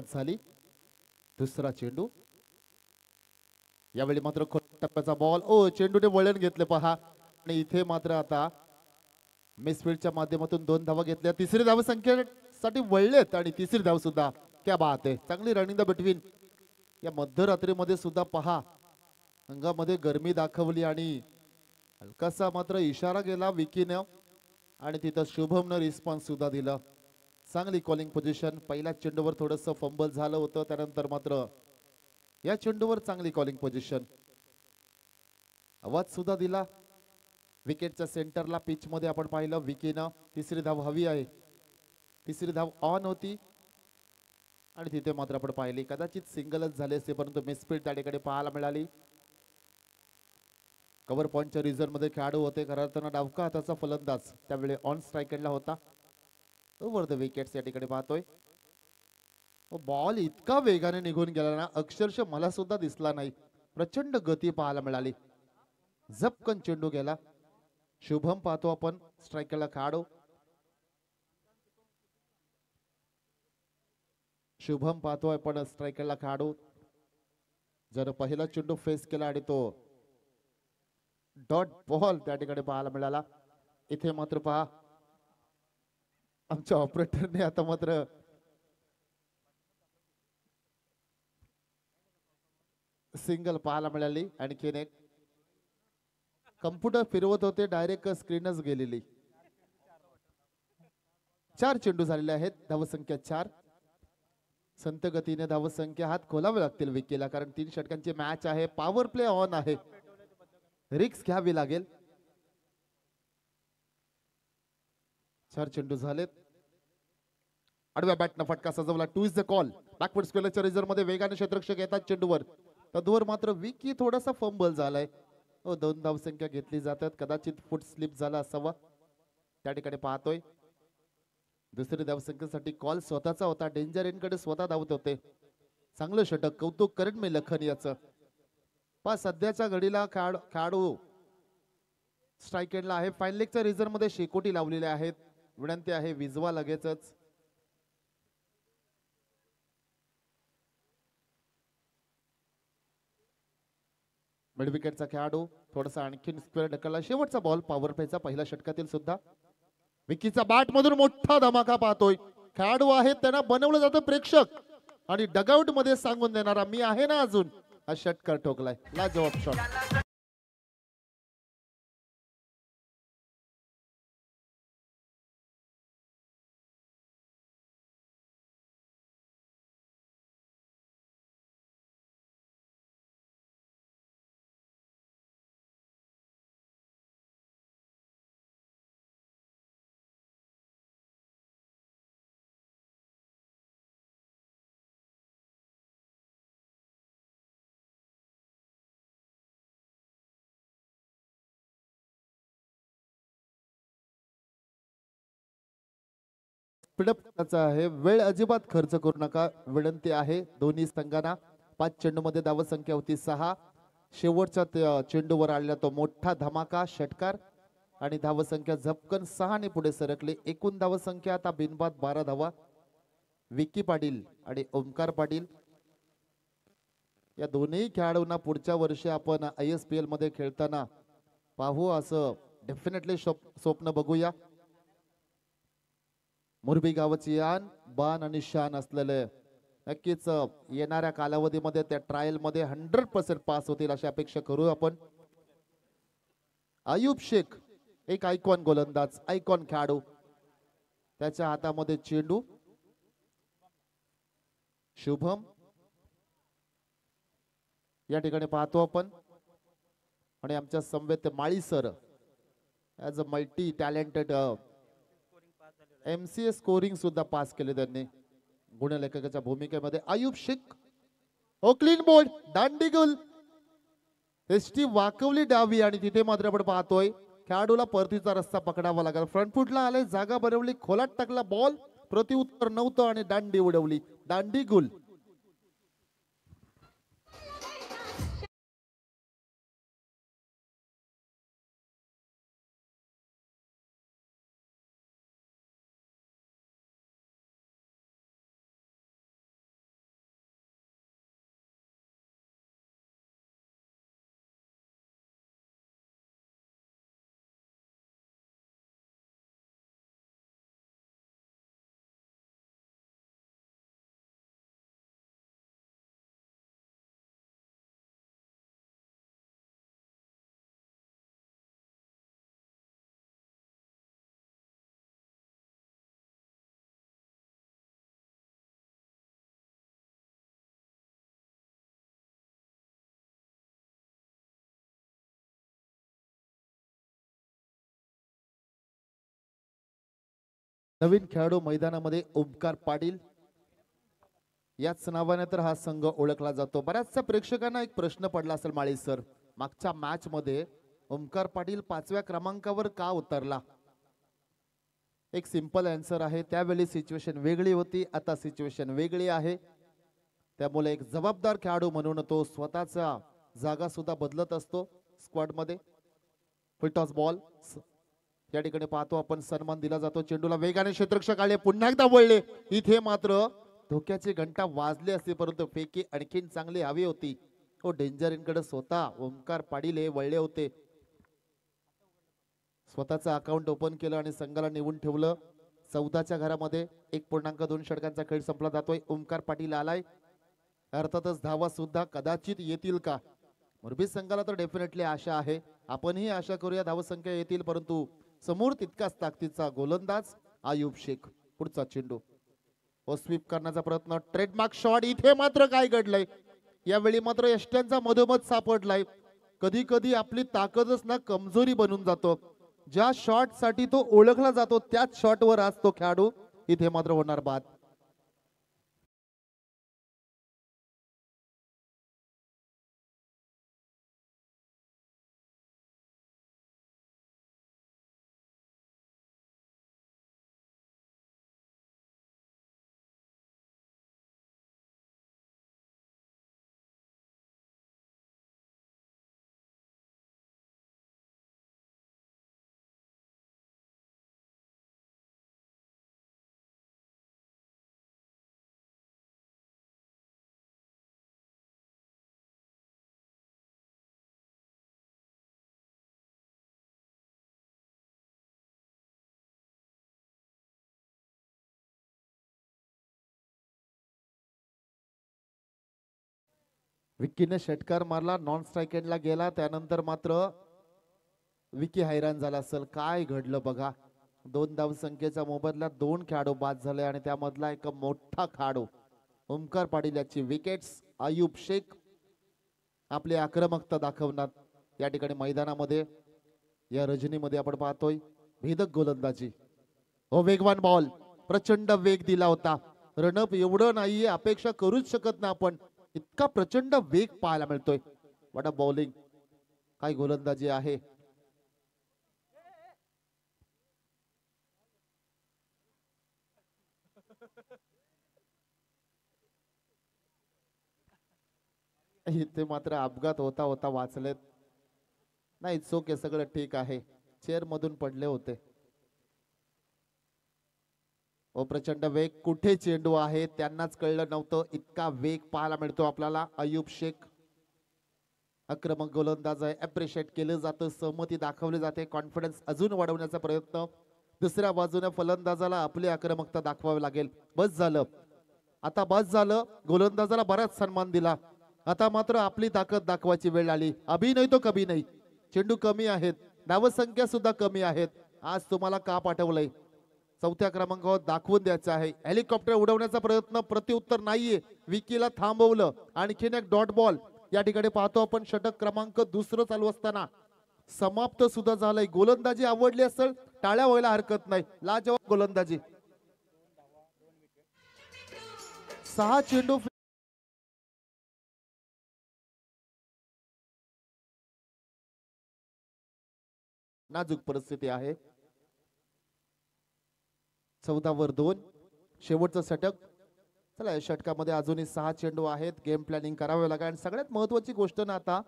झाली दुसरा चेंडू यावेळी मात्र टप्प्याचा बॉल ओ चेंडूने वळण घेतले पहा आणि इथे मात्र आता मिसफील्डच्या माध्यमातून 2 धावा घेतल्या तिसरी धाव संख्येसाठी वळलेत आणि तिसरी धाव सुद्धा क्या बात आहे चांगली रनिंग द बिटवीन या मध्यरात्रीमध्ये सुद्धा पहा अंगामध्ये गरमी दाखवली आणि हलकासा मात्र इशारा गेला विकीनं आणि तिथं शुभमनं रिस्पॉन्स सुद्धा दिला चांगली कॉलिंग पोझिशन पहिल्या चेंडूवर थोडंसं फंबल झालं होतं त्यानंतर मात्र या चेंडूवर चांगली कॉलिंग पोझिशन आवाज सुद्धा दिला विकेटच्या सेंटरला पिच मध्ये आपण पाहिलं विकीनं तिसरी धाव हवी आहे तिसरी धाव ऑन होती आणि तिथे मात्र आपण पाहिली कदाचित सिंगलच झाले असते परंतु मिसफील्ड त्या ठिकाणी पाहायला मिळाली कव्हर पॉइंटच्या रिझर्व मध्ये खेळाडू होते खरं तर डावका हाताचा फलंदाज त्यावेळी ऑन स्ट्राईक होता ओव्हर द विकेट्स या ठिकाणी पाहतोय बॉल इतका वेगाने निघून गेला ना अक्षरशः मला सुद्धा दिसला नाही प्रचंड गती पाहायला मिळाली झपकन चेंडू गेला शुभम पाहतो आपण स्ट्रायकरला खेळाडू शुभम पाहतोय पण स्ट्रायकरला खेळाडू जर पहिला चेंडू फेस केला आणि तो डॉट बॉल त्या ठिकाणी पाहायला मिळाला इथे मात्र पहा आमच्या ऑपरेटरने आता मात्र सिंगल पाहायला मिळाली आणखीन एक कम्प्युटर फिरवत होते डायरेक्ट स्क्रीनच गेलेली 4 चेंडू झालेले आहेत धावसंख्या 4 संत गतीने धावसंख्या हात खोलावे लागतील विकीला कारण 3 षटकांची मॅच आहे पॉवर प्ले ऑन आहे रिक्स घ्यावी लागेल 4 चेंडू झालेत आडव्या बॅटनं फटका सजवला टू इज द कॉल बॅकवर्ड स्क्वेअरच्या रिझर्व मध्ये वेगाने क्षेत्ररक्षक येतात चेंडूवर तदवर मात्र विकी थोडासा फंबल झालाय 2 धावसंख्या घेतली जातात कदाचित फुट स्लिप झाला असावा त्या ठिकाणी पाहतोय दुसरी धावसंख्येसाठी कॉल स्वतःचा होता डेंजर एनकडे स्वतः धावत होते चांगलं षटक कौतुक करेन मी लखन याचं पा सध्याच्या घडीला खेळाडू स्ट्राईक एंडला आहे फाईन लेगच्या रिझर्व मध्ये शेकोटी लावलेल्या आहेत विनंती आहे विजवा लगेचच मिड विकेटचा खेळाडू थोडासा आणखीन स्क्वेअर ढकलला शेवटचा बॉल पॉवर प्लेचा पहिल्या षटकातील सुद्धा विकीचा बॅट मधून मोठा धमाका पाहतोय खेळाडू आहेत त्यांना बनवलं जातं प्रेक्षक आणि डगआउट मध्ये सांगून देणारा मी आहे ना अजून हा षटकार ठोकलाय लाजवाब शॉट स्पीडअप आहे वेळ अजिबात खर्च करू नका विनंती आहे दोन्ही संघांना 5 चेंडू मध्ये धावसंख्या होती 6 शेवटच्या चेंडूवर आलेला तो मोठा धमाका षटकार आणि धावसंख्या झपकन 6 ने पुढे सरकले एकूण धावसंख्या आता बिनबाद 12 धावा विकी पाटील आणि ओमकार पाटील या दोन्ही खेळाडूंना पुढच्या वर्षी आपण ISPL मध्ये खेळताना पाहू असं डेफिनेटली स्वप्न बघूया मुरबी गावाची यान बान आणि शान असलेले नक्कीच येणाऱ्या कालावधीमध्ये त्या ट्रायल मध्ये 100% पास होतील अशी अपेक्षा करू आपण आयुब शेख एक आयकॉन गोलंदाज आयकॉन खेळाडू त्याच्या हातामध्ये चेंडू शुभम या ठिकाणी पाहतो आपण आणि आमच्या समवेत Mali sir as a multi talented MCA scoring सुद्धा पास केले त्यांनी गुणलेखकाच्या भूमिकेमध्ये आयुब शेख क्लीन बोल्ड दांडीगुल एसटी वाकवली डावी आणि तिथे मात्र आपण पाहतोय खेळाडूला परतीचा रस्ता पकडावा लागला फ्रंट फुटला आले जागा बनवली खोलात टाकला बॉल प्रतिउत्तर नव्हतं आणि दांडी उडवली दांडीगुल नवीन खेळाडू मैदानामध्ये ओमकार पाटील याच नावाने तर हा संघ ओळखला जातो. बऱ्याचशा प्रेक्षकांना एक प्रश्न पडला असेल माळी सर, मागच्या मॅच मध्ये ओमकार पाटील 5व्या क्रमांकावर का उतरला? एक सिंपल आन्सर आहे, त्यावेळी सिच्युएशन वेगळी होती, आता सिच्युएशन वेगळी आहे. त्यामुळे एक जबाबदार खेळाडू म्हणून तो स्वतःचा जागा सुद्धा बदलत असतो स्क्वॉड मध्ये. फुलटॉस बॉल या ठिकाणी पाहतो आपण, सन्मान दिला जातो. चेंडूला वेगाने क्षेत्ररक्षक आले, पुन्हा एकदा वळले. इथे मात्र धोक्याची घंटा वाजली असते, परंतु फेकी आणखीन चांगली हवी होती. हो, डेंजर इनकडे स्वतः ओमकार पाटील हे वळले होते. स्वतःचं अकाउंट ओपन केलं आणि संघाला निवून ठेवलं. 14च्या घरामध्ये 1.2 षटकांचा खेळ संपला जातोय. ओमकार पाटील आलाय, अर्थातच धावा सुद्धा कदाचित येतील का? मोरबी संघाला तर डेफिनेटली आशा आहे, आपणही आशा करूया धावसंख्या येतील, परंतु समोर तितकाच ताकदीचा गोलंदाज आयुब शेख. पुढचा चेंडू स्वीप करण्याचा प्रयत्न, ट्रेडमार्क शॉट. इथे मात्र काय घडलंय, यावेळी मात्र यष्ट्यांचा मधोमध सापडलाय. कधी कधी आपली ताकदच ना कमजोरी बनून जातो. ज्या शॉट साठी तो ओळखला जातो त्याच शॉटवर आज तो खेळाडू इथे मात्र होणार बाद. विक्कीने षटकार मारला, नॉन स्ट्राईक एंडला गेला. त्यानंतर मात्र विकी हैराण झाला असेल, काय घडलं बघा. 2 धावसंख्येच्या मोबदल्यात 2 खेळाडू बाद झाले आणि त्यामधला एक मोठा खेळाडू ओमकार पाटील याची विकेट्स. आयुब शेख आपली आक्रमकता दाखवणार या ठिकाणी मैदानामध्ये. या रजनीमध्ये आपण पाहतोय भेदक गोलंदाजी. हो, वेगवान बॉल, प्रचंड वेग दिला होता. रणप एवढं नाहीये, अपेक्षा करूच शकत ना आपण, इतका प्रचंड वेग पाहायला मिळतोय. वॉट अ बॉलिंग, काय गोलंदाजी आहे. इथे मात्र अपघात होता होता वाचलेत. नाही, चोके सगळं ठीक आहे, चेअर मधून पडले होते. ओ, प्रचंड वेग, कुठे चेंडू आहे त्यांनाच कळलं नव्हतं, इतका वेग पाहायला मिळतो आपल्याला. आयुब शेख आक्रमक गोलंदाज आहे, अप्रिशिएट केलं जातं, सहमती दाखवली जाते, कॉन्फिडन्स अजून वाढवण्याचा प्रयत्न. दुसऱ्या बाजूने फलंदाजाला आपली आक्रमकता दाखवावी लागेल. बस झालं, आता बस झालं. गोलंदाजाला बराच सन्मान दिला, आता मात्र आपली ताकद दाखवायची वेळ आली. अभि नाही तो कभी नाही. चेंडू कमी आहेत, धावसंख्या सुद्धा कमी आहेत. आज तुम्हाला का पाठवलंय? 4थ्या क्रमांकावर दाखवून द्यायचं आहे. हेलिकॉप्टर उडवण्याचा प्रयत्न, प्रत्युत्तर नाहीये. विकीला थांबवलं, आणखीन एक डॉट बॉल. या ठिकाणी पाहतो आपण षटक क्रमांक 2 चालू असताना समाप्त सुद्धा झालंय. गोलंदाजी आवडली असेल, टाळ्या व्हायला हरकत नाही. लाजवाब गोलंदाजी. 6 चेंडू नाजूक परिस्थिती आहे. 14 वर 2 शेवटचं षटक. चला, या षटकामध्ये अजूनही 6 चेंडू आहेत. गेम प्लॅनिंग करावे लागेल आणि सगळ्यात महत्वाची गोष्ट ना, आता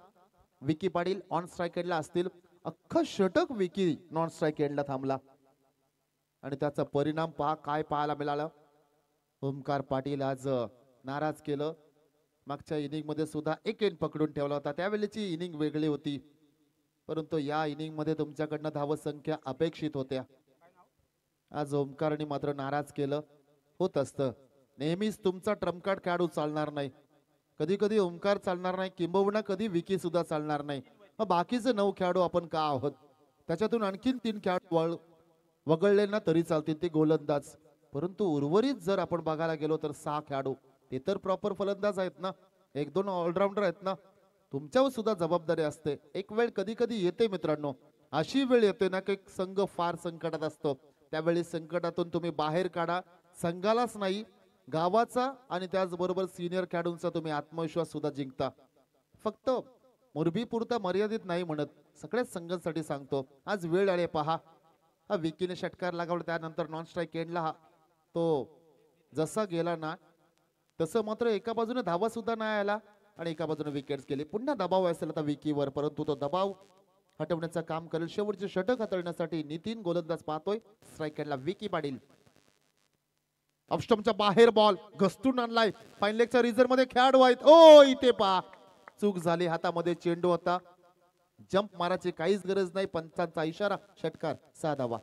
विकी पाटील ऑन स्ट्राईक एंडला असतील. अख्खं षटक विकी नॉन स्ट्राईक एंडला थांबला आणि त्याचा परिणाम पहा काय पाहायला मिळाला. ओमकार पाटील आज नाराज केलं. मागच्या इनिंग मध्ये सुद्धा एक एंड पकडून ठेवला होता, त्यावेळेची इनिंग वेगळी होती, परंतु या इनिंग मध्ये तुमच्याकडनं धावसंख्या अपेक्षित होत्या. आज ओमकारने मात्र नाराज केलं. होत असतं, नेहमीच तुमचा ट्रम्प कार्ड खेळाडू चालणार नाही. कधी कधी ओमकार चालणार नाही, किंबहुना कधी विकी सुद्धा चालणार नाही. मग बाकीचे 9 खेळाडू आपण का आहोत? त्याच्यातून आणखीन 3 खेळाडू वगळले ना तरी चालतील, ते गोलंदाज. परंतु उर्वरित जर आपण बघायला गेलो तर 6 खेळाडू ते तर प्रॉपर फलंदाज आहेत ना, 1-2 ऑलराऊंडर आहेत ना. तुमच्यावर सुद्धा जबाबदारी असते. एक वेळ कधी कधी येते मित्रांनो, अशी वेळ येते ना की संघ फार संकटात असतो, त्यावेळी संकटातून तुम्ही बाहेर काढा. संघालाच नाही, गावाचा आणि त्याचबरोबर सिनियर खेळाडूंचा तुम्ही आत्मविश्वास सुद्धा जिंकता. फक्त मोरबी पुरता मर्यादित नाही म्हणत, सगळ्याच संघांसाठी सांगतो. आज वेळ आले पहा. हा विकीने षटकार लगावला, त्यानंतर नॉन स्ट्राईक एंडला हा तो जसा गेला ना तसं मात्र एका बाजूने धावा सुद्धा नाही आला आणि एका बाजूने विकेट्स गेले. पुन्हा दबाव असेल आता विकीवर, परंतु तो दबाव हटवण्याचं काम करेल. शेवटचे षटक हाताळण्यासाठी नितीन गोलंदाज पाहतोय. स्ट्राईक एंडला विकी पाटील. ऑफस्टंपच्या बाहेर बॉल घसटून आणलाय. फाईन लेगच्या रिझर्व मध्ये खेळाडू आहेत. ओ इथे पहा, चूक झाली. हातामध्ये चेंडू होता. जंप मारायची काहीच गरज नाही. पंचांचा इशारा, षटकार, 6 धावा.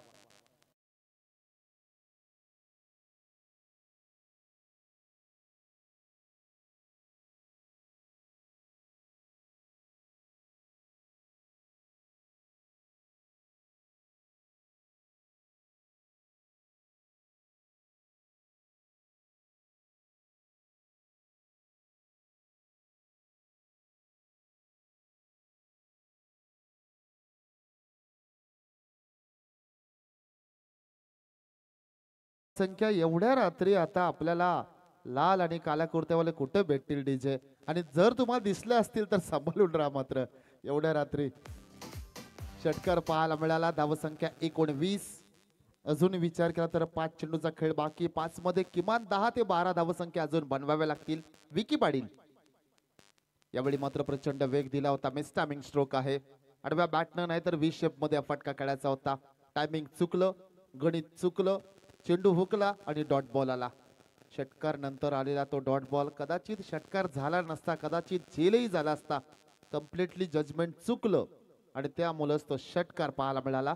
संख्या एवढ्या रात्री आता आपल्याला लाल आणि काल्या कुर्त्यावाले कुठे भेटतील डीजे. आणि जर तुम्हाला दिसले असतील तर सांभाळून राहा. मात्र एवढ्या रात्री षटकार पाहायला मिळाला. धावसंख्या 19. अजून विचार केला तर 5 चेंडूचा खेळ बाकी. 5 मध्ये किमान 10 ते 12 धावसंख्या अजून बनवाव्या लागतील. विकी पाटील यावेळी मात्र प्रचंड वेग दिला होता. मिस टायमिंग स्ट्रोक आहे. आडव्या बॅटनं नाही तर 20 शेप मध्ये फटका खेळायचा होता. टायमिंग चुकलं, गणित चुकलं, चेंडू हुकला आणि डॉट बॉल आला. षटकार नंतर आलेला तो डॉट बॉल कदाचित षटकार झाला नसता, कदाचित जेलही झाला असता. कम्प्लिटली जजमेंट चुकलं आणि त्यामुळेच तो षटकार पाहायला मिळाला.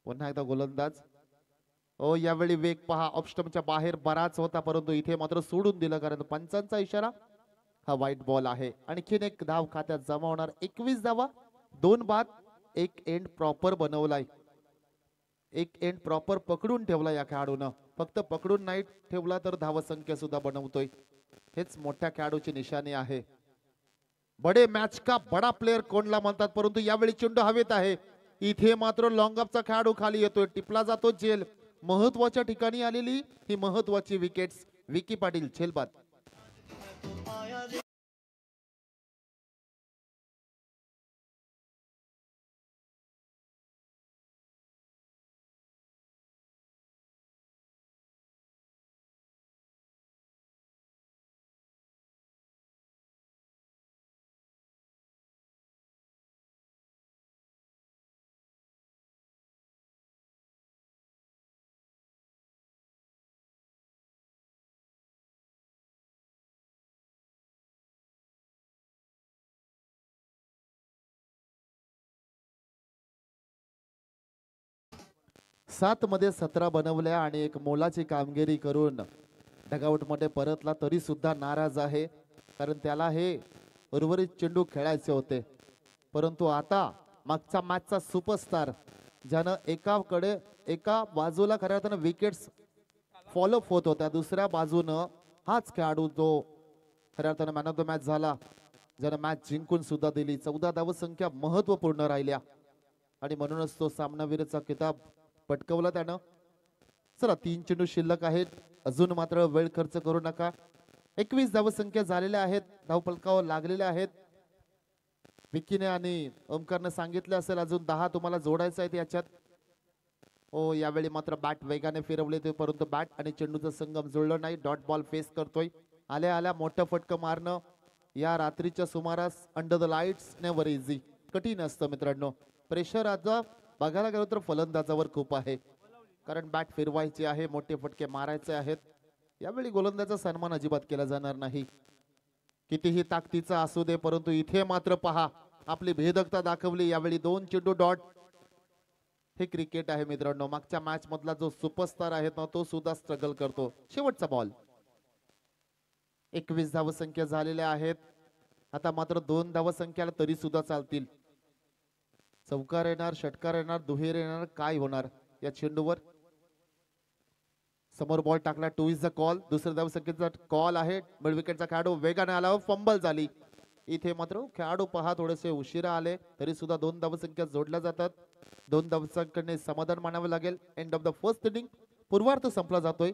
पुन्हा एकदा गोलंदाज. ओ यावेळी वेग पहा. ऑफस्टंपच्या बाहेर बराच होता, परंतु इथे मात्र सोडून दिलं, कारण पंचांचा इशारा. हा वाईट बॉल आहे. आणखीन एक धाव खात्यात जमा होणार. 21 धावा, 2 बाद, 1 एंड प्रॉपर बनवलाय. एक एंड प्रॉपर पकडून ठेवला या खेळाडूनं. फक्त पकडून नाही ठेवला तर धावसंख्या सुद्धा बनवतोय. हेच मोठ्या खेळाडूची निशाणी आहे. बडे मॅच का बडा प्लेयर कोणला म्हणतात, परंतु यावेळी चेंडू हवेत आहे. इथे मात्र लॉंग ऑफचा खेळाडू खाली येतोय, टिपला जातो झेल. महत्वाच्या ठिकाणी आलेली ही महत्वाची विकेट्स. विकी पाटील झेलबाद. सात मध्ये 17 बनवल्या आणि एक मोलाची कामगिरी करून डगआउट मध्ये परतला, तरी सुद्धा नाराज आहे. कारण त्याला हे उर्वरित चेंडू खेळायचे होते. परंतु आता मागचा मॅचचा सुपरस्टार ज्यानं एका बाजूला खऱ्या अर्थानं विकेट्स फॉलोअप होत होत्या, दुसऱ्या बाजूनं हाच खेळाडू जो खऱ्या अर्थानं मॅन ऑफ द मॅच झाला, ज्यानं मॅच जिंकून सुद्धा दिली. 14 धावसंख्या महत्वपूर्ण राहिल्या आणि म्हणूनच तो सामनावीरचा किताब पटकवला त्यानं. चला 3 चेंडू शिल्लक आहेत. अजून मात्र वेळ खर्च करू नका. 21 धावसंख्या झालेल्या आहेत. धावफलकावर लागलेल्या आहेत. विकीने आणि ओमकारने सांगितलं असेल अजून 10 तुम्हाला जोडायचं आहेत याच्यात. ओ यावेळी मात्र बॅट वेगाने फिरवले ते, परंतु बॅट आणि चेंडूचं संगम जुळलं नाही. डॉट बॉल फेस करतोय. आल्या आल्या मोठं फटकं मारणं या रात्रीच्या सुमारास under the lights never easy, कठीण असतं मित्रांनो. प्रेशर आता बघायला गेलो तर फलंदाजावर खूप आहे, कारण बॅट फिरवायची आहे, मोठे फटके मारायचे आहेत. यावेळी गोलंदाजाचा सन्मान अजिबात केला जाणार नाही, कितीही ताकदीचा असू दे. परंतु इथे मात्र पहा आपली भेदकता दाखवली. यावेळी 2 चेंडू डॉट. हे क्रिकेट आहे मित्रांनो. मागच्या मॅच मधला जो सुपरस्टार आहे ना, तो सुद्धा स्ट्रगल करतो. शेवटचा बॉल. 21 धावसंख्या झालेल्या आहेत. आता मात्र 2 धावसंख्याला तरी सुद्धा चालतील. चौकार येणार, षटकार येणार, दुहेर येणार, काय होणार या चेंडूवर. समोर बॉल टाकला. 2 इज द कॉल. दुसऱ्या धावसंख्येचा कॉल आहे. मिड विकेटचा खेळाडू वेगाने आला, फंबल झाली. इथे मात्र खेळाडू पहा थोडेसे उशिरा आले तरी सुद्धा 2 धावसंख्या जोडल्या जातात. 2 धावसंख्येने समाधान मानावे लागेल. End of the first inning पूर्वार्ध संपला जातोय.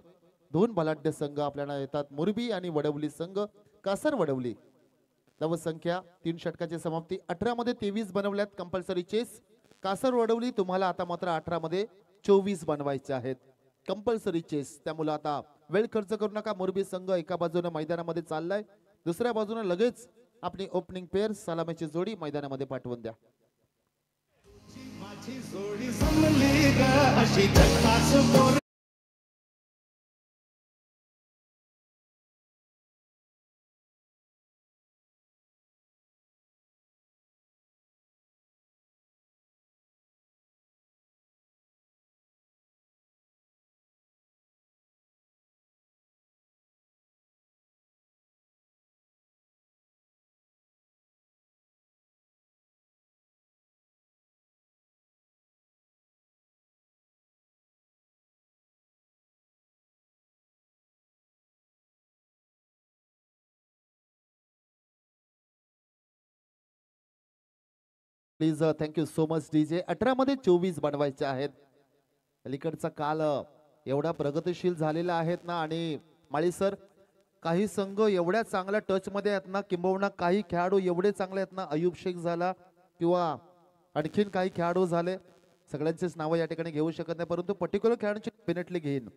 2 बलाढ्य संघ आपल्याला येतात, मोरबी आणि वडवली संघ. कासर वडवली धावसंख्या 3 षटकाची समाप्ती. 18 मध्ये 23 बनवल्यात कंपल्सरी चेस. कासर वडवली तुम्हाला आता मात्र 18 मध्ये 24 बनवायचे आहेत कंपल्सरी चेस. त्यामुळे आता वेळ खर्च करू नका. मोरबी संघ एका बाजूने मैदानामध्ये चाललाय, दुसऱ्या बाजूने लगेच आपली ओपनिंग पेअर सलामीची जोडी मैदानामध्ये पाठवून द्या. Please thank you so much DJ. 18 मध्ये 24 बनवायचे आहेत. अलीकडचा काल एवढा प्रगतिशील झालेला आहेत ना. आणि माळी सर, काही संघ एवढ्या चांगल्या टच मध्ये आहेत ना, किंबहुना काही खेळाडू एवढे चांगले आहेत ना, अयुब शेख झाला किंवा आणखीन काही खेळाडू झाले, सगळ्यांचेच नावं या ठिकाणी घेऊ शकत नाही, परंतु पर्टिक्युलर खेळाडूंची डेफिनेटली घेईन.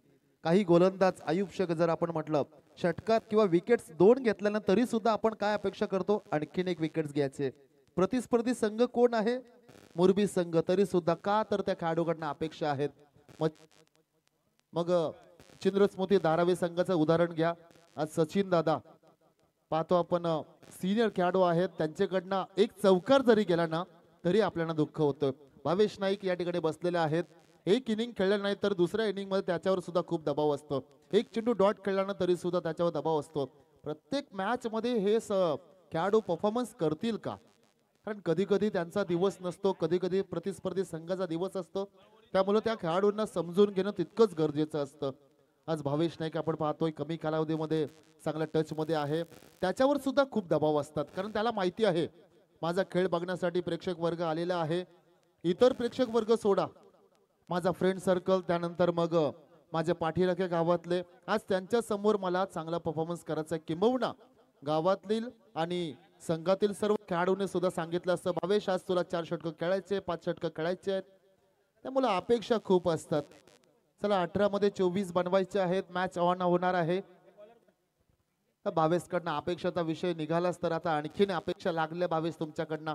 काही गोलंदाज अयुब शेख जर आपण म्हटलं षटकार किंवा विकेट्स 2 घेतल्यानंतर तरी सुद्धा आपण काय अपेक्षा करतो, आणखीन एक विकेट्स घ्यायचे. प्रतिस्पर्धी संघ कोण आहे, मोरबी संघ, तरी सुद्धा का तर त्या खेळाडूकडनं अपेक्षा आहेत. मग चिंद्रस्मृती धारावी संघाचं उदाहरण घ्या. आज सचिन दादा पाहतो आपण सिनियर खेळाडू आहेत, त्यांच्याकडनं एक चौकार जरी गेला ना तरी आपल्याला दुःख होतं. भावेश नाईक या ठिकाणी बसलेले आहेत. एक इनिंग खेळलं नाही तर दुसऱ्या इनिंग मध्ये त्याच्यावर सुद्धा खूप दबाव असतो. एक चेंडू डॉट खेळला ना तरी सुद्धा त्याच्यावर दबाव असतो. प्रत्येक मॅच मध्ये हे खेळाडू परफॉर्मन्स करतील का, कारण कधी कधी त्यांचा दिवस नसतो, कधी कधी प्रतिस्पर्धी संघाचा दिवस असतो. त्यामुळे त्या खेळाडूंना समजून घेणं तितकंच गरजेचं असतं. आज भावेश नाईक आपण पाहतोय कमी कालावधीमध्ये चांगल्या टच मध्ये आहे, त्याच्यावर सुद्धा खूप दबाव असतात, कारण त्याला माहिती आहे माझा खेळ बघण्यासाठी प्रेक्षक वर्ग आलेला आहे. इतर प्रेक्षक वर्ग सोडा, माझा फ्रेंड सर्कल, त्यानंतर मग माझे पाठीराखे गावातले, आज त्यांच्या समोर मला चांगला परफॉर्मन्स करायचा आहे. किंबहुना गावातील आणि संघातील सर्व खेळाडूंनी सुद्धा सांगितलं असतं, भावेश आज तुला 4 षटकं खेळायचे, 5 षटकं खेळायचे आहेत. त्यामुळे अपेक्षा खूप असतात. चला 18 मध्ये 24 बनवायचे आहेत. मॅच ऑन होणार आहे. भावेश कडनं अपेक्षाचा विषय निघालाच तर आता आणखीन अपेक्षा लागल्या भावेश तुमच्याकडनं.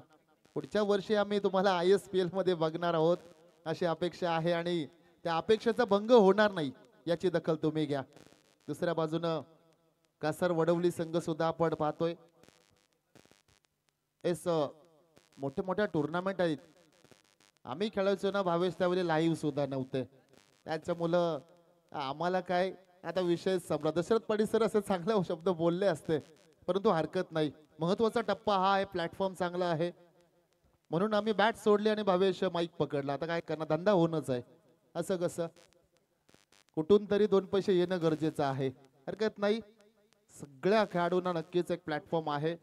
पुढच्या वर्षी आम्ही तुम्हाला ISPL मध्ये बघणार आहोत अशी अपेक्षा आहे आणि त्या अपेक्षेचा भंग होणार नाही याची दखल तुम्ही घ्या. दुसऱ्या बाजूनं कासर वडवली संघ सुद्धा आपण पाहतोय. मोठे मोठ्या टुर्नामेंट आहेत. आम्ही खेळायचो ना भावेश, त्यावेळी लाईव्ह सुद्धा नव्हते, त्याच्यामुळं आम्हाला काय आता विषय संपला. दशरथ पाटील सर असे चांगले शब्द बोलले असते, परंतु हरकत नाही. महत्वाचा टप्पा हा आहे, प्लॅटफॉर्म चांगला आहे म्हणून आम्ही बॅट सोडली आणि भावेश माईक पकडला. आता काय करणार, धंदा होणंच आहे. असं कसं, कुठून तरी 2 पैसे येणं गरजेचं आहे. हरकत नाही. सगळ्या खेळाडूंना नक्कीच एक प्लॅटफॉर्म आहे.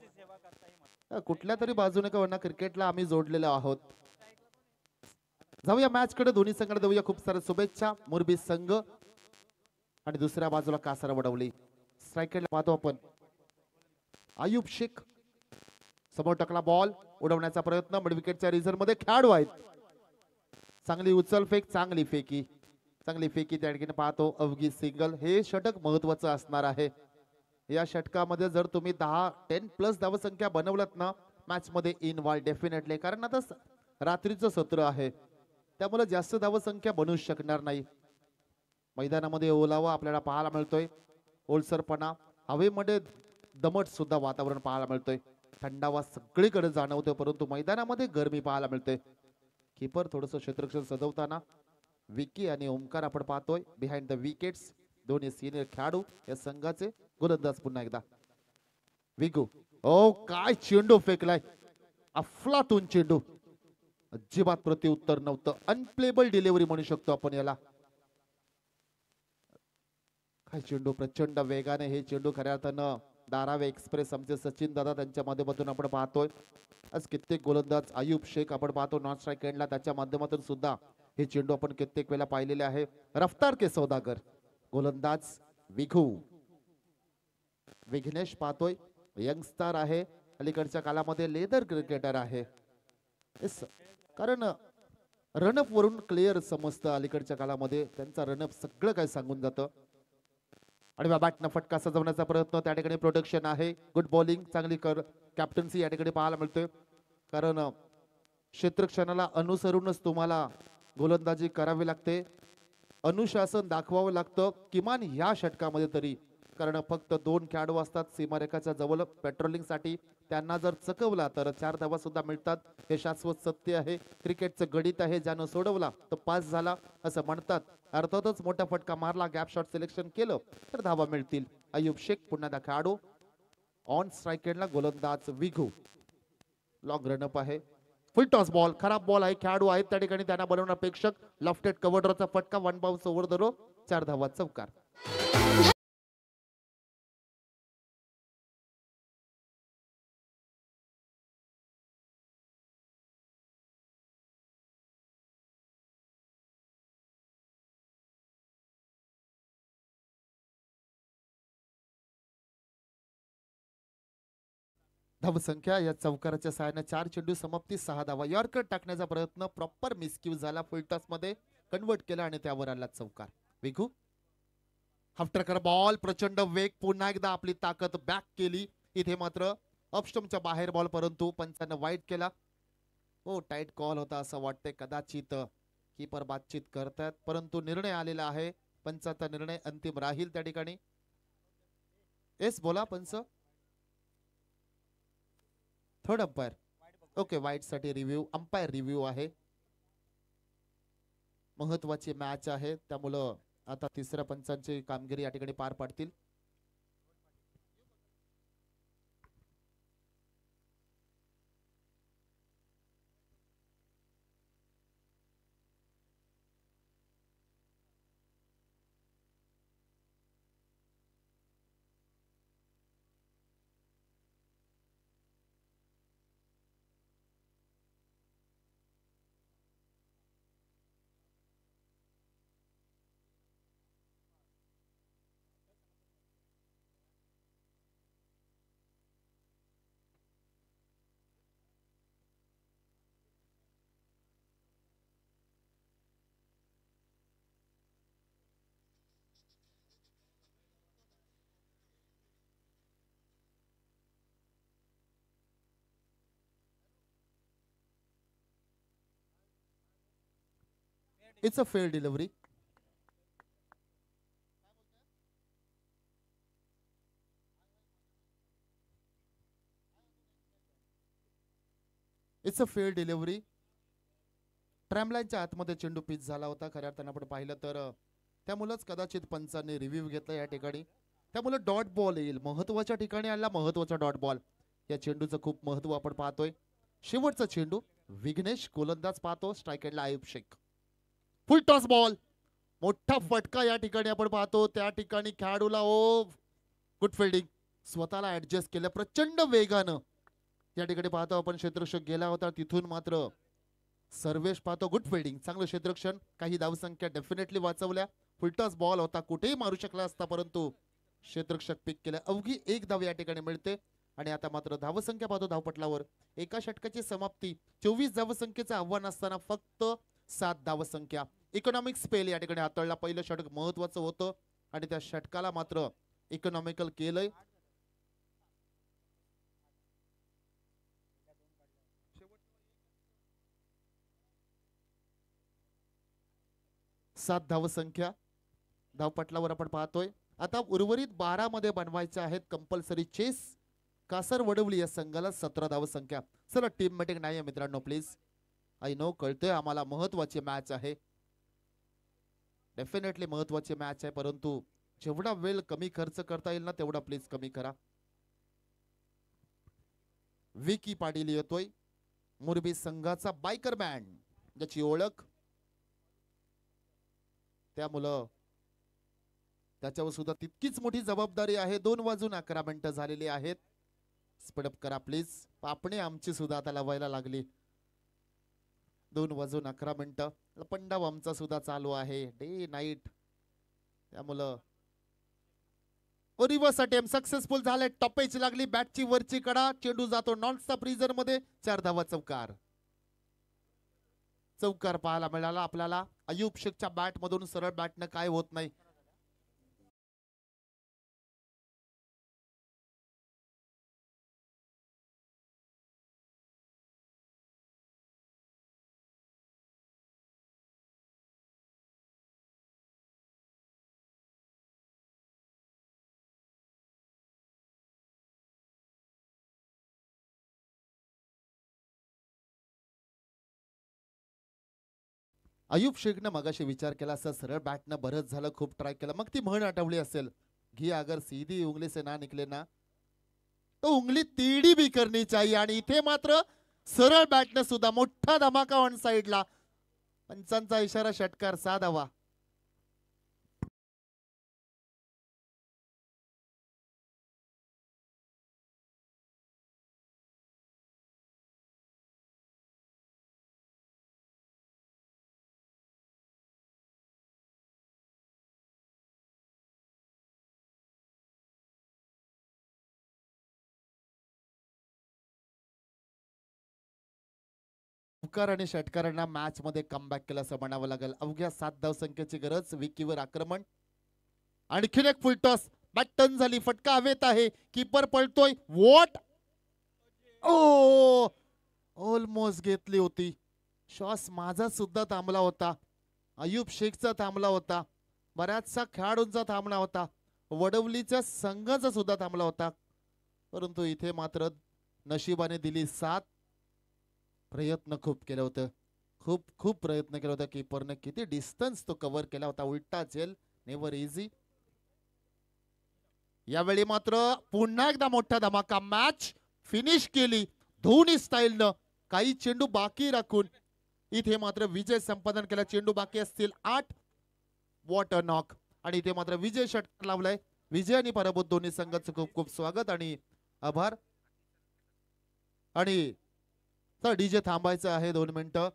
कुठल्या तरी बाजूने का होणार क्रिकेटला आम्ही जोडलेलो आहोत. जाऊया मॅच कडे, दोन्ही संघाला देऊया खूप साऱ्या शुभेच्छा. मोरबी संघ आणि दुसऱ्या बाजूला कासर वडवली. स्ट्रायकरला पाहतो आपण अयुब शेख, समोर टाकला बॉल, उडवण्याचा प्रयत्न, मिड विकेटच्या रिझर्व मध्ये खेळाडू आहेत. चांगली उचल फेक, चांगली फेकी त्या ठिकाणी पाहतो अवघी सिंगल. हे षटक महत्वाचं असणार आहे. या षटकामध्ये जर तुम्ही 10-10+ धावसंख्या बनवलात ना मॅच मध्ये इनवॉल्व डेफिनेटली, कारण आता रात्रीचं सत्र आहे त्यामुळे जास्त धावसंख्या बनवू शकणार नाही. मैदानामध्ये ओलावा आपल्याला पाहायला मिळतोय, ओलसरपणा, हवेमध्ये दमट सुद्धा वातावरण पाहायला मिळतोय. थंडावा सगळीकडे जाणवतोय, परंतु मैदानामध्ये गरमी पाहायला मिळते. कीपर थोडंसं क्षेत्ररक्षण सजवताना विकी आणि ओमकार आपण पाहतोय. बिहाइंड द विकेट्स दोन्ही सिनियर खेळाडू या संघाचे. गोलंदाज पुन्हा एकदा विगू. ओ काय चेंडू फेकलाय, अफलातून चेंडू, अजिबात प्रत्युत्तर नव्हतं. अनप्लेबल डिलिव्हरी म्हणू शकतो आपण याला. काय चेंडू, प्रचंड वेगाने हे चेंडू खऱ्या अर्थानं धारावी एक्सप्रेस आमचे सचिन दादा त्यांच्या माध्यमातून आपण पाहतोय. आज कित्येक गोलंदाज आयुब शेख आपण पाहतो नॉन स्ट्राईक एंडला, त्याच्या माध्यमातून सुद्धा हे चेंडू आपण कित्येक वेळा पाहिलेले आहे. रफ्तार के सौदागर गोलंदाज विघू विघ्नेश पाहतोय, यंगस्टार आहे, अलीकडच्या काळामध्ये लेदर क्रिकेटर आहे. कारण रनअप वरून क्लिअर समजतं, अलीकडच्या काळामध्ये त्यांचा रनअप सगळं काय सांगून जातं. आणि बॅटनं फटका सजवण्याचा प्रयत्न, त्या ठिकाणी प्रोटेक्शन आहे, गुड बॉलिंग, चांगली कॅप्टन्सी या ठिकाणी पाहायला मिळते. कारण क्षेत्ररक्षणाला अनुसरूनच तुम्हाला गोलंदाजी करावी लागते, अनुशासन दाखवावं लागतं किमान ह्या षटकामध्ये तरी. कारण फक्त 2 खेळाडू असतात सीमारेखाच्या जवळ पेट्रोलिंग साठी, त्यांना जर चकवला तर 4 धावा सुद्धा मिळतात. हे शाश्वत सत्य आहे, क्रिकेटचं गणित आहे. ज्यानं सोडवला तो पास झाला असं म्हणतात. अर्थातच मोठा फटका मारला, गॅप शॉट सिलेक्शन केलं तर धावा मिळतील. अयुब शेख पुन्हा दा खेळाडू ऑन स्ट्राईक एंडला, गोलंदाज विघू. लॉंग रनअप आहे, फुल टॉस बॉल, खराब बॉल आहे, खेळाडू आहेत त्या ठिकाणी, त्यांना बनवणार प्रेक्षक. लेफ्टेड कव्हरचा फटका, 1 बाउन्स ओव्हर द रो, 4 धावा चौकार. धावसंख्या या चौकाराच्या सहाय्याने 4 चेंडू समाप्ती 6 धावा. यॉर्कर टाकण्याचा प्रयत्न प्रॉपर मिसक्यू झाला, फुल टॉस मध्ये कन्वर्ट केला आणि त्यावर आला चौकार. विघू आफ्टर बॉल, प्रचंड वेग, पुन्हा एकदा आपली ताकद बॅक केली. इथे मात्र ऑफस्टमच्या बाहेर बॉल, परंतु पंचांना वाईट केला. हो, टाईट कॉल होता असं वाटतंय, कदाचित कीपर बातचीत करतात, परंतु निर्णय आलेला आहे. पंचाचा निर्णय अंतिम राहील त्या ठिकाणी. एस बोला पंच. थर्ड अंपायर, ओके, वाईट साठी रिव्ह्यू, अंपायर रिव्ह्यू आहे. महत्वाची मॅच आहे, त्यामुळं आता तिसऱ्या पंचांची कामगिरी या ठिकाणी पार पाडतील. It's a fair delivery. It's a fair delivery. ट्रॅमलाईनच्या आतमध्ये चेंडू पिच झाला होता खऱ्या अर्थानं आपण पाहिलं तर, त्यामुळेच कदाचित पंचांनी रिव्ह्यू घेतला या ठिकाणी. त्यामुळे डॉट बॉल येईल, महत्वाच्या ठिकाणी आला महत्वाचा डॉट बॉल. या चेंडूचं खूप महत्व आपण पाहतोय. शेवटचा चेंडू, विघ्नेश गोलंदाज पाहतो, स्ट्राईक एंडला Ayub Shaikh. Full toss ball, मोठा फटका या ठिकाणी आपण पाहतो. त्या ठिकाणी खेळाडूला ओ गुड फिल्डिंग, स्वतःला ऍडजस्ट केलं प्रचंड वेगानं. या ठिकाणी पाहतो आपण क्षेत्ररक्षक गेला होता, तिथून मात्र सर्वेश पाहतो, गुड फिल्डिंग, चांगलं क्षेत्ररक्षण, काही धावसंख्या डेफिनेटली वाचवल्या. फुलटॉस बॉल होता, कुठेही मारू शकला असता, परंतु क्षेत्ररक्षक पिक केलं. अवघी 1 धाव या ठिकाणी मिळते. आणि आता मात्र धावसंख्या पाहतो धावपटलावर, एका षटकाची समाप्ती 24 धावसंख्येचं आव्हान असताना फक्त 7 धावसंख्या. इकॉनॉमिक स्पेल या ठिकाणी हाताळला. पहिलं षटक महत्वाचं होतं आणि त्या षटकाला मात्र इकॉनॉमिकल केलंय. सात धावसंख्या धावपटलावर आपण पाहतोय. आता उर्वरित 12 मध्ये बनवायचे आहेत कंपल्सरी चेस. कासर वडवली या संघाला 17 धावसंख्या. चला टीम मीटिंग नाही आहे मित्रांनो, प्लीज. आय नो, कळतंय आम्हाला महत्वाची मॅच आहे, डेफिनेटली महत्वाची मॅच आहे, परंतु जेवढा वेळ कमी खर्च करता येईल ना तेवढा प्लीज कमी करा. विकी पाटील येतोय, मुरबी संघाचा बायकर बँड, ज्याची ओळख, त्यामुळं त्याच्यावर सुद्धा तितकीच मोठी जबाबदारी आहे. 2 वाजून 11 मिनिटं झालेली आहेत. स्पीडअप करा प्लीज. पापणे आमची सुद्धा आता लावायला लागली. 2 वाजून 11 मिनिटं. पंडाव आमचा सुद्धा चालू आहे डे नाईट. त्यामुळं रिव्हर्स अटेम्प्ट सक्सेसफुल झाले. टप्प्याची लागली बॅटची वरची कडा. चेंडू जातो नॉन स्टॉप रिझर मध्ये. 4 धावा चौकार. चौकार पाहायला मिळाला आपल्याला. अयूब शेखच्या बॅट मधून सरळ बॅटनं काय होत नाही. अयूब शेखनं मगाशी विचार केला असं सरळ बॅटनं बरंच झालं. खूप ट्राय केलं. मग ती म्हण आठवली असेल घी अगर सीधी उंगली से ना निकले ना तो उंगली टेढ़ी भी करनी चाहिए. आणि इथे मात्र सरळ बॅटनं सुद्धा मोठा धमाका ऑन साइडला. पंचांचा इशारा षटकार. 6 धावा. उपकार आणि षटकारांना मॅच मध्ये कमबॅक केलं असं म्हणावं लागेल. अवघ्या 7 धाव संख्येची गरज. विकीवर आक्रमण. आणखीन एक फुल टॉस. बॅट टर्न झाली. फटका हवेत आहे. कीपर पळतोय. वॉट ओ ऑलमोस्ट घेतली होती. श्वास माझा सुद्धा थांबला होता. अयूब शेखचा थांबला होता. बऱ्याचशा खेळाडूंचा थांबला होता. वडवलीच्या संघाचा सुद्धा थांबला होता. परंतु इथे मात्र नशिबाने दिली साथ. प्रयत्न खूप केलं होतं. खूप प्रयत्न केला होता. कीपरने किती डिस्टन्स तो कव्हर केला होता. उलटा झेल. Never easy. यावेळी मात्र पुन्हा एकदा मोठा धमाका. मॅच फिनिश केली धोनी स्टाईलनं. काही चेंडू बाकी राखून इथे मात्र विजय संपादन केला. चेंडू बाकी असतील 8. Water knock. आणि इथे मात्र विजय षटकार लावलाय. विजय आणि पराभूत दोन्ही संघाचं खूप स्वागत आणि आभार. आणि डीजे थांबायचं आहे 2 मिनिटं.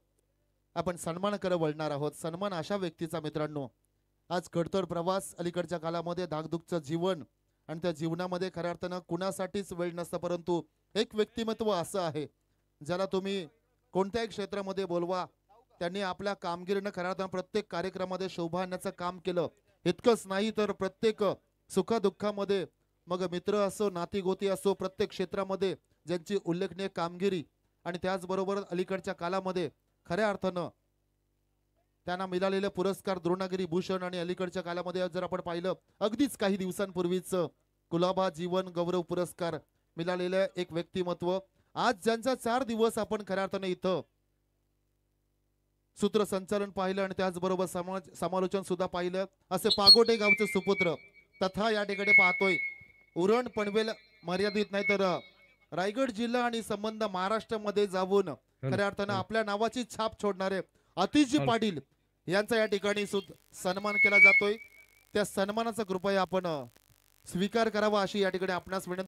आपण सन्मानाकडे वळणार आहोत. सन्मान अशा व्यक्तीचा मित्रांनो आज कडतोड प्रवास. अलीकडच्या काळामध्ये धाकधुकचं जीवन आणि त्या जीवनामध्ये खऱ्या अर्थानं कुणासाठीच वेळ नसतं. परंतु एक व्यक्तिमत्व असं आहे ज्याला तुम्ही कोणत्याही क्षेत्रामध्ये बोलवा. त्यांनी आपल्या कामगिरीनं खऱ्या अर्थानं प्रत्येक कार्यक्रमामध्ये शोभा आणण्याचं काम केलं. इतकंच नाही तर प्रत्येक सुखदुःखामध्ये मग मित्र असो नातीगोती असो प्रत्येक क्षेत्रामध्ये ज्यांची उल्लेखनीय कामगिरी आणि त्याचबरोबर अलीकडच्या काळामध्ये खऱ्या अर्थानं त्यांना मिळालेले पुरस्कार द्रोणागिरी भूषण आणि अलीकडच्या काळामध्ये जर आपण पाहिलं अगदीच काही दिवसांपूर्वीच कुलाबा जीवन गौरव पुरस्कार मिळालेलं एक व्यक्तिमत्व. आज ज्यांचा 4 दिवस आपण खऱ्या अर्थानं इथं सूत्रसंचालन पाहिलं आणि त्याचबरोबर समालोचन सुद्धा पाहिलं असे पागोटे गावचे सुपुत्र तथा या ठिकाणी पाहतोय उरण पनवेल मर्यादित नाही तर रायगड जिल्हा आणि संबंध महाराष्ट्रामध्ये जाऊन खऱ्या अर्थानं आपल्या नावाची छाप छोडणारे अतिजी पाटील यांचा या ठिकाणी सन्मान केला जातोय. त्या सन्मानाचा कृपया आपण स्वीकार करावा अशी या ठिकाणी आपणास विनंती.